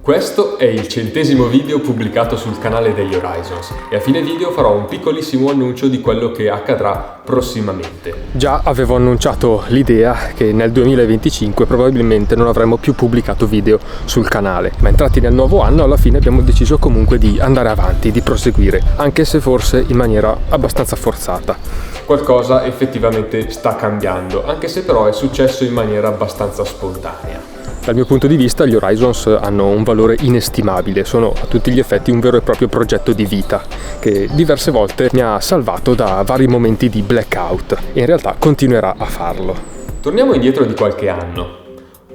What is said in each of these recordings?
Questo è il 100° video pubblicato sul canale degli Horizons e a fine video farò un piccolissimo annuncio di quello che accadrà prossimamente. Già avevo annunciato l'idea che nel 2025 probabilmente non avremmo più pubblicato video sul canale, ma entrati nel nuovo anno alla fine abbiamo deciso comunque di andare avanti, di proseguire, anche se forse in maniera abbastanza forzata. Qualcosa effettivamente sta cambiando, anche se però è successo in maniera abbastanza spontanea. Dal mio punto di vista gli Horizons hanno un valore inestimabile, sono a tutti gli effetti un vero e proprio progetto di vita che diverse volte mi ha salvato da vari momenti di blackout e in realtà continuerà a farlo. Torniamo indietro di qualche anno.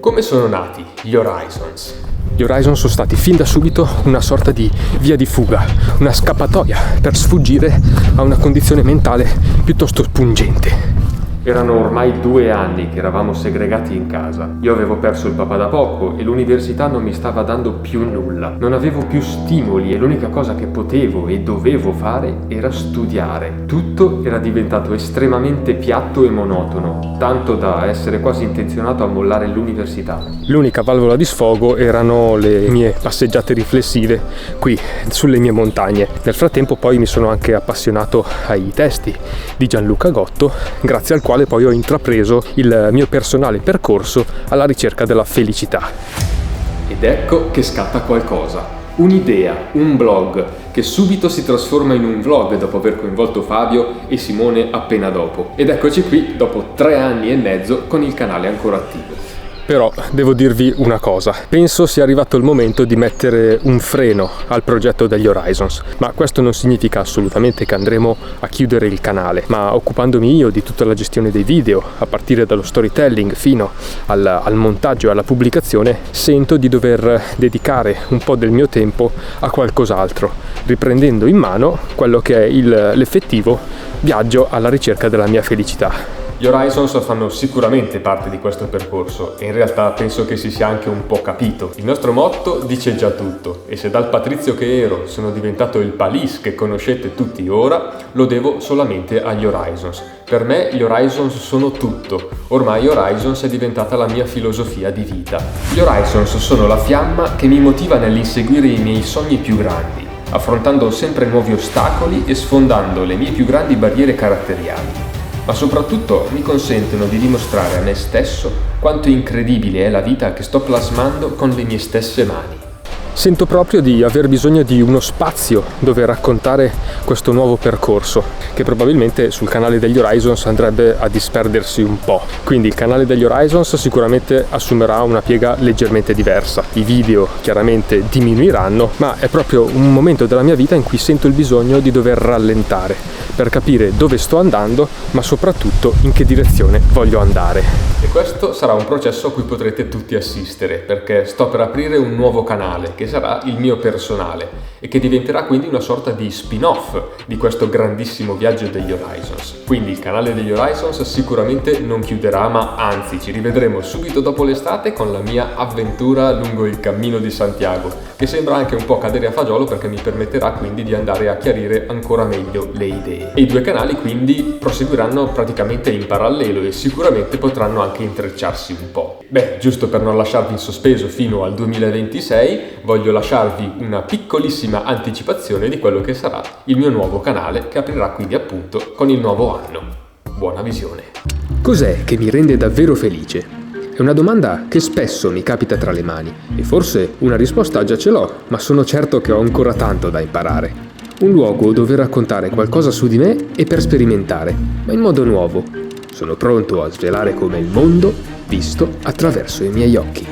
Come sono nati gli Horizons? Gli Horizon sono stati fin da subito una sorta di via di fuga, una scappatoia per sfuggire a una condizione mentale piuttosto pungente. Erano ormai 2 anni che eravamo segregati in casa. Io avevo perso il papà da poco e l'università non mi stava dando più nulla. Non avevo più stimoli e l'unica cosa che potevo e dovevo fare era studiare. Tutto era diventato estremamente piatto e monotono, tanto da essere quasi intenzionato a mollare l'università. L'unica valvola di sfogo erano le mie passeggiate riflessive qui sulle mie montagne. Nel frattempo poi mi sono anche appassionato ai testi di Gianluca Gotto, grazie al quale poi ho intrapreso il mio personale percorso alla ricerca della felicità. Ed ecco che scatta qualcosa. Un'idea, un blog, che subito si trasforma in un vlog dopo aver coinvolto Fabio e Simone appena dopo. Ed eccoci qui dopo 3 anni e mezzo con il canale ancora attivo. Però devo dirvi una cosa, penso sia arrivato il momento di mettere un freno al progetto degli Horizons, ma questo non significa assolutamente che andremo a chiudere il canale, ma occupandomi io di tutta la gestione dei video, a partire dallo storytelling fino al montaggio e alla pubblicazione, sento di dover dedicare un po' del mio tempo a qualcos'altro, riprendendo in mano quello che è l'effettivo viaggio alla ricerca della mia felicità. Gli Horizons fanno sicuramente parte di questo percorso e in realtà penso che si sia anche un po' capito. Il nostro motto dice già tutto e se dal Patrizio che ero sono diventato il Palis che conoscete tutti ora, lo devo solamente agli Horizons. Per me gli Horizons sono tutto, ormai Horizons è diventata la mia filosofia di vita. Gli Horizons sono la fiamma che mi motiva nell'inseguire i miei sogni più grandi, affrontando sempre nuovi ostacoli e sfondando le mie più grandi barriere caratteriali. Ma soprattutto mi consentono di dimostrare a me stesso quanto incredibile è la vita che sto plasmando con le mie stesse mani. Sento proprio di aver bisogno di uno spazio dove raccontare questo nuovo percorso, che probabilmente sul canale degli Horizons andrebbe a disperdersi un po'. Quindi il canale degli Horizons sicuramente assumerà una piega leggermente diversa. I video chiaramente diminuiranno, ma è proprio un momento della mia vita in cui sento il bisogno di dover rallentare per capire dove sto andando, ma soprattutto in che direzione voglio andare. E questo sarà un processo a cui potrete tutti assistere, perché sto per aprire un nuovo canale che sarà il mio personale e che diventerà quindi una sorta di spin-off di questo grandissimo viaggio degli Horizons. Quindi il canale degli Horizons sicuramente non chiuderà, ma anzi ci rivedremo subito dopo l'estate con la mia avventura lungo il Cammino di Santiago, che sembra anche un po' cadere a fagiolo perché mi permetterà quindi di andare a chiarire ancora meglio le idee. E i 2 canali quindi proseguiranno praticamente in parallelo e sicuramente potranno anche intrecciarsi un po'. Beh, giusto per non lasciarvi in sospeso fino al 2026, voglio lasciarvi una piccolissima anticipazione di quello che sarà il mio nuovo canale che aprirà quindi appunto con il nuovo anno. Buona visione! Cos'è che mi rende davvero felice? È una domanda che spesso mi capita tra le mani e forse una risposta già ce l'ho, ma sono certo che ho ancora tanto da imparare. Un luogo dove raccontare qualcosa su di me e per sperimentare, ma in modo nuovo. Sono pronto a svelare come il mondo visto attraverso i miei occhi.